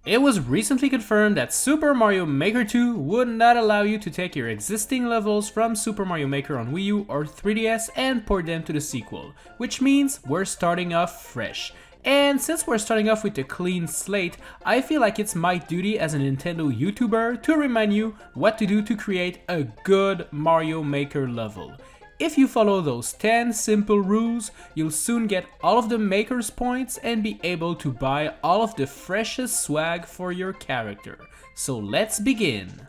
It was recently confirmed that Super Mario Maker 2 would not allow you to take your existing levels from Super Mario Maker on Wii U or 3DS and port them to the sequel, which means we're starting off fresh. And since we're starting off with a clean slate, I feel like it's my duty as a Nintendo YouTuber to remind you what to do to create a good Mario Maker level. If you follow those 10 simple rules, you'll soon get all of the Maker's points and be able to buy all of the freshest swag for your character. So let's begin!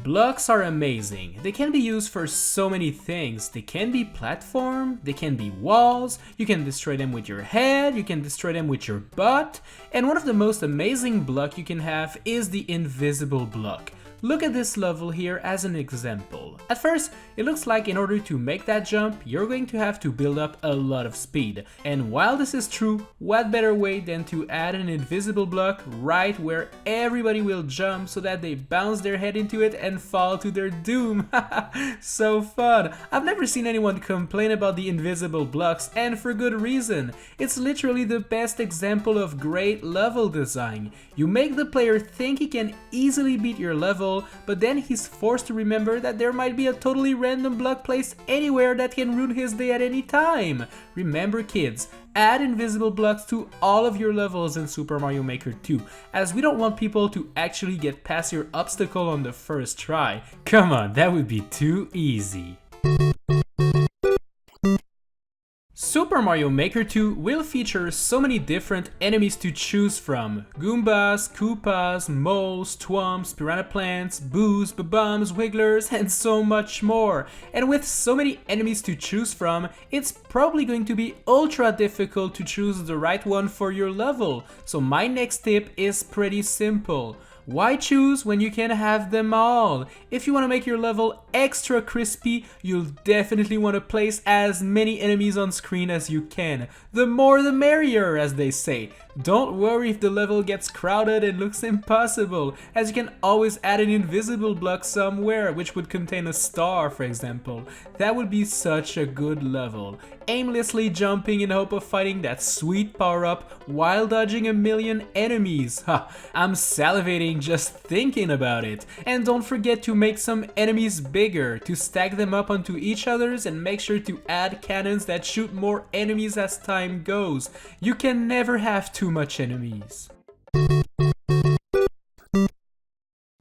Blocks are amazing. They can be used for so many things. They can be platform, they can be walls, you can destroy them with your head, you can destroy them with your butt, and one of the most amazing block you can have is the invisible block. Look at this level here as an example. At first, it looks like in order to make that jump, you're going to have to build up a lot of speed. And while this is true, what better way than to add an invisible block right where everybody will jump so that they bounce their head into it and fall to their doom. So fun! I've never seen anyone complain about the invisible blocks, and for good reason. It's literally the best example of great level design. You make the player think he can easily beat your level, but then he's forced to remember that there might be a totally random block placed anywhere that can ruin his day at any time. Remember kids, add invisible blocks to all of your levels in Super Mario Maker 2, as we don't want people to actually get past your obstacle on the first try. Come on, that would be too easy. Super Mario Maker 2 will feature so many different enemies to choose from. Goombas, Koopas, moles, Twumps, Piranha Plants, Boos, Babums, Wigglers, and so much more. And with so many enemies to choose from, it's probably going to be ultra difficult to choose the right one for your level. So my next tip is pretty simple. Why choose when you can have them all? If you want to make your level extra crispy, you'll definitely want to place as many enemies on screen as you can. The more the merrier, as they say. Don't worry if the level gets crowded and looks impossible, as you can always add an invisible block somewhere, which would contain a star, for example. That would be such a good level. Aimlessly jumping in hope of fighting that sweet power-up while dodging a million enemies. Ha! I'm salivating just thinking about it. And don't forget to make some enemies bigger, to stack them up onto each other's, and make sure to add cannons that shoot more enemies as time goes. You can never have too much enemies.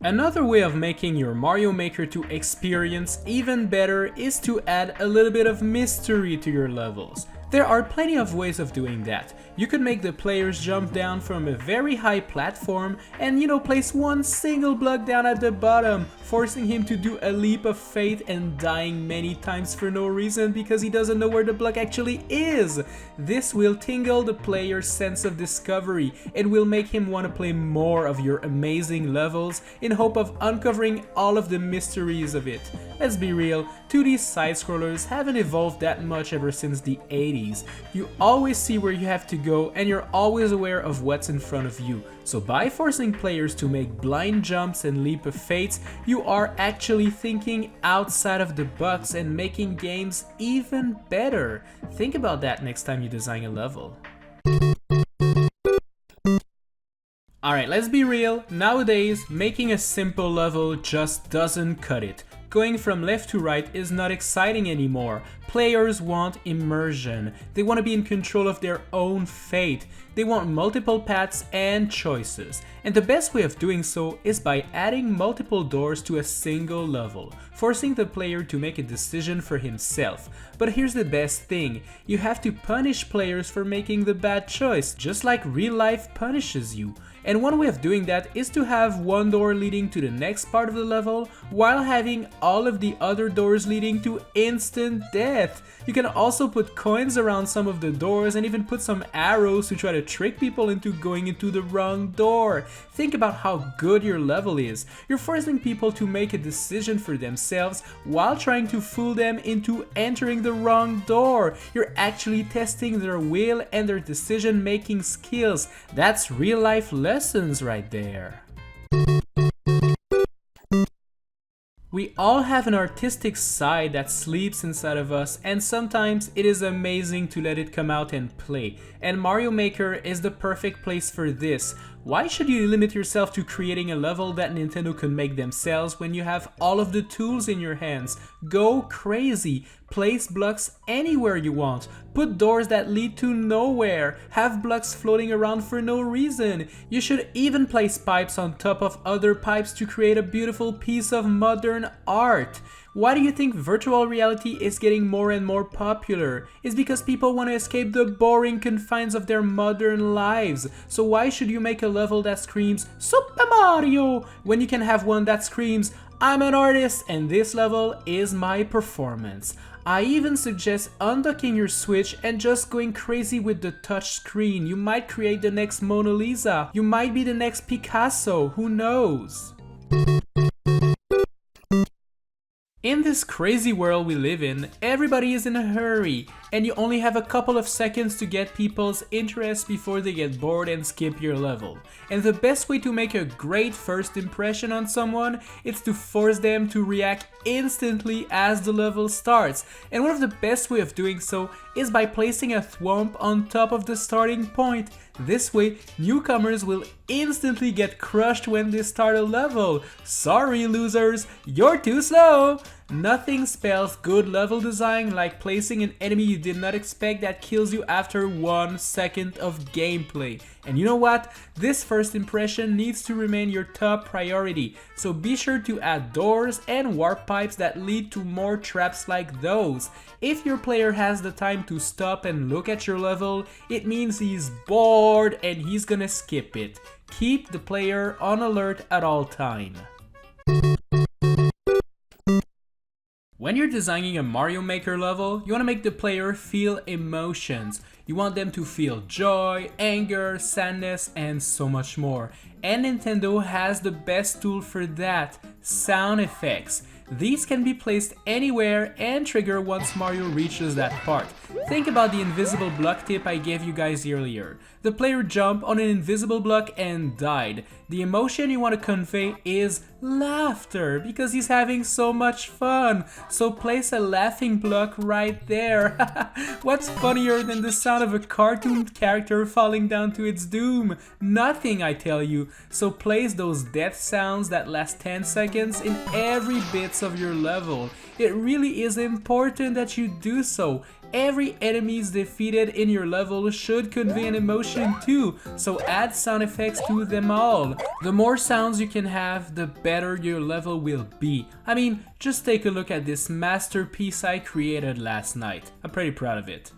Another way of making your Mario Maker 2 experience even better is to add a little bit of mystery to your levels. There are plenty of ways of doing that. You could make the players jump down from a very high platform and, place one single block down at the bottom, forcing him to do a leap of faith and dying many times for no reason because he doesn't know where the block actually is. This will tingle the player's sense of discovery and will make him want to play more of your amazing levels in hope of uncovering all of the mysteries of it. Let's be real, 2D side-scrollers haven't evolved that much ever since the 80s. You always see where you have to go and you're always aware of what's in front of you. So by forcing players to make blind jumps and leap of fates, you are actually thinking outside of the box and making games even better. Think about that next time you design a level. Alright, let's be real, nowadays making a simple level just doesn't cut it. Going from left to right is not exciting anymore. Players want immersion. They want to be in control of their own fate. They want multiple paths and choices. And the best way of doing so is by adding multiple doors to a single level, forcing the player to make a decision for himself. But here's the best thing, you have to punish players for making the bad choice, just like real life punishes you. And one way of doing that is to have one door leading to the next part of the level, while having all of the other doors leading to instant death. You can also put coins around some of the doors and even put some arrows to try to trick people into going into the wrong door. Think about how good your level is. You're forcing people to make a decision for themselves while trying to fool them into entering the wrong door. You're actually testing their will and their decision-making skills. That's real life lessons right there. We all have an artistic side that sleeps inside of us, and sometimes it is amazing to let it come out and play. And Mario Maker is the perfect place for this. Why should you limit yourself to creating a level that Nintendo could make themselves when you have all of the tools in your hands? Go crazy! Place blocks anywhere you want. Put doors that lead to nowhere. Have blocks floating around for no reason. You should even place pipes on top of other pipes to create a beautiful piece of modern art. Why do you think virtual reality is getting more and more popular? It's because people want to escape the boring confines of their modern lives. So why should you make a level that screams Super Mario when you can have one that screams I'm an artist and this level is my performance? I even suggest undocking your Switch and just going crazy with the touch screen. You might create the next Mona Lisa. You might be the next Picasso, who knows? In this crazy world we live in, everybody is in a hurry, and you only have a couple of seconds to get people's interest before they get bored and skip your level. And the best way to make a great first impression on someone is to force them to react instantly as the level starts. And one of the best way of doing so is by placing a thwomp on top of the starting point. This way, newcomers will instantly get crushed when they start a level. Sorry losers, you're too slow! Nothing spells good level design like placing an enemy you did not expect that kills you after 1 second of gameplay. And you know what? This first impression needs to remain your top priority, so be sure to add doors and warp pipes that lead to more traps like those. If your player has the time to stop and look at your level, it means he's bored and he's gonna skip it. Keep the player on alert at all time. When you're designing a Mario Maker level, you want to make the player feel emotions. You want them to feel joy, anger, sadness, and so much more. And Nintendo has the best tool for that: sound effects. These can be placed anywhere and trigger once Mario reaches that part. Think about the invisible block tip I gave you guys earlier. The player jumped on an invisible block and died. The emotion you want to convey is laughter because he's having so much fun. So place a laughing block right there. What's funnier than the sound of a cartoon character falling down to its doom? Nothing, I tell you. So place those death sounds that last 10 seconds in every bits of your level. It really is important that you do so. Every enemy defeated in your level should convey an emotion too, so add sound effects to them all. The more sounds you can have, the better your level will be. I mean, just take a look at this masterpiece I created last night. I'm pretty proud of it.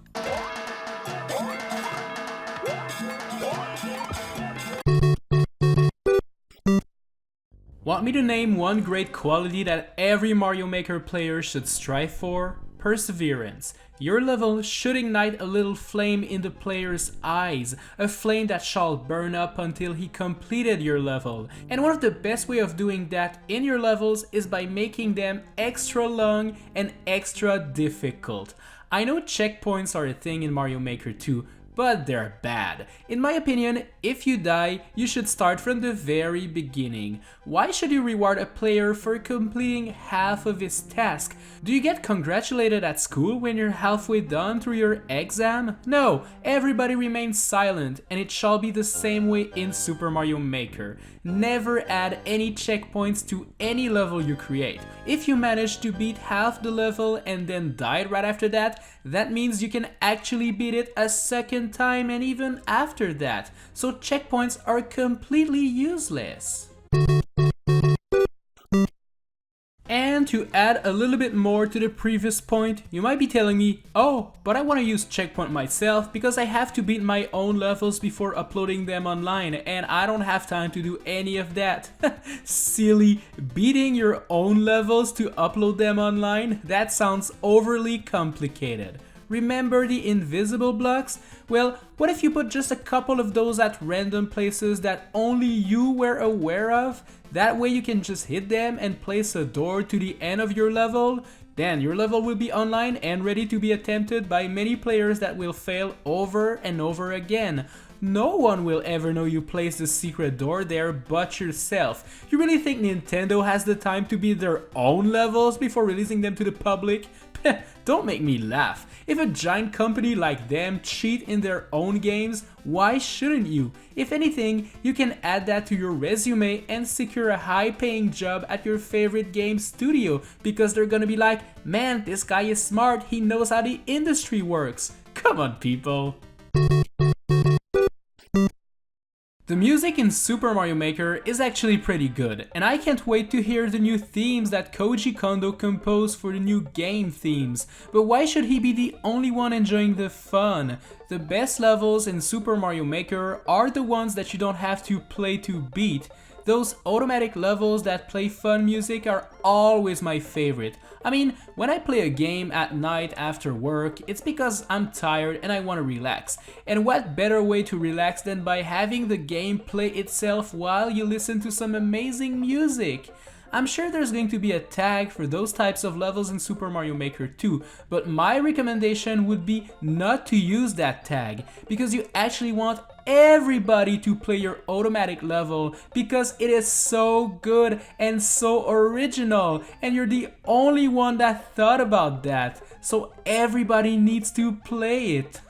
Want me to name one great quality that every Mario Maker player should strive for? Perseverance. Your level should ignite a little flame in the player's eyes, a flame that shall burn up until he completed your level. And one of the best way of doing that in your levels is by making them extra long and extra difficult. I know checkpoints are a thing in Mario Maker 2, but they're bad. In my opinion, if you die, you should start from the very beginning. Why should you reward a player for completing half of his task? Do you get congratulated at school when you're halfway done through your exam? No, everybody remains silent, and it shall be the same way in Super Mario Maker. Never add any checkpoints to any level you create. If you manage to beat half the level and then died right after that, that means you can actually beat it a second time and even after that. So checkpoints are completely useless. And to add a little bit more to the previous point, you might be telling me, oh, but I want to use checkpoint myself because I have to beat my own levels before uploading them online and I don't have time to do any of that. Silly, beating your own levels to upload them online? That sounds overly complicated. Remember the invisible blocks? Well, what if you put just a couple of those at random places that only you were aware of? That way you can just hit them and place a door to the end of your level. Then your level will be online and ready to be attempted by many players that will fail over and over again. no one will ever know you placed the secret door there but yourself. You really think Nintendo has the time to build their own levels before releasing them to the public? Don't make me laugh. If a giant company like them cheat in their own games, why shouldn't you? If anything, you can add that to your resume and secure a high-paying job at your favorite game studio because they're gonna be like, man, this guy is smart, he knows how the industry works. Come on, people. The music in Super Mario Maker is actually pretty good, and I can't wait to hear the new themes that Koji Kondo composed for the new game themes. But why should he be the only one enjoying the fun? The best levels in Super Mario Maker are the ones that you don't have to play to beat. Those automatic levels that play fun music are always my favorite. I mean, when I play a game at night after work, it's because I'm tired and I want to relax. And what better way to relax than by having the game play itself while you listen to some amazing music? I'm sure there's going to be a tag for those types of levels in Super Mario Maker 2, but my recommendation would be not to use that tag, because you actually want everybody to play your automatic level because it is so good and so original, and you're the only one that thought about that, so everybody needs to play it.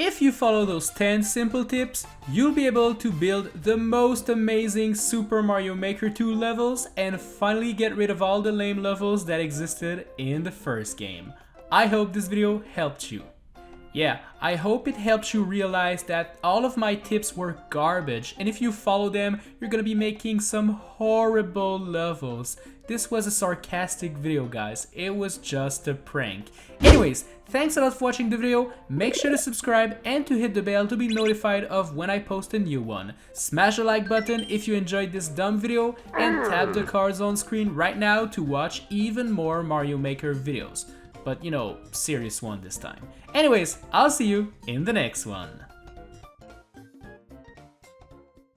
If you follow those 10 simple tips, you'll be able to build the most amazing Super Mario Maker 2 levels and finally get rid of all the lame levels that existed in the first game. I hope this video helped you. Yeah, I hope it helps you realize that all of my tips were garbage, and if you follow them, you're gonna be making some horrible levels. This was a sarcastic video, guys. It was just a prank. Anyways, thanks a lot for watching the video. Make sure to subscribe and to hit the bell to be notified of when I post a new one. Smash the like button if you enjoyed this dumb video, and tap the cards on screen right now to watch even more Mario Maker videos. But you know, serious one this time. Anyways, I'll see you in the next one.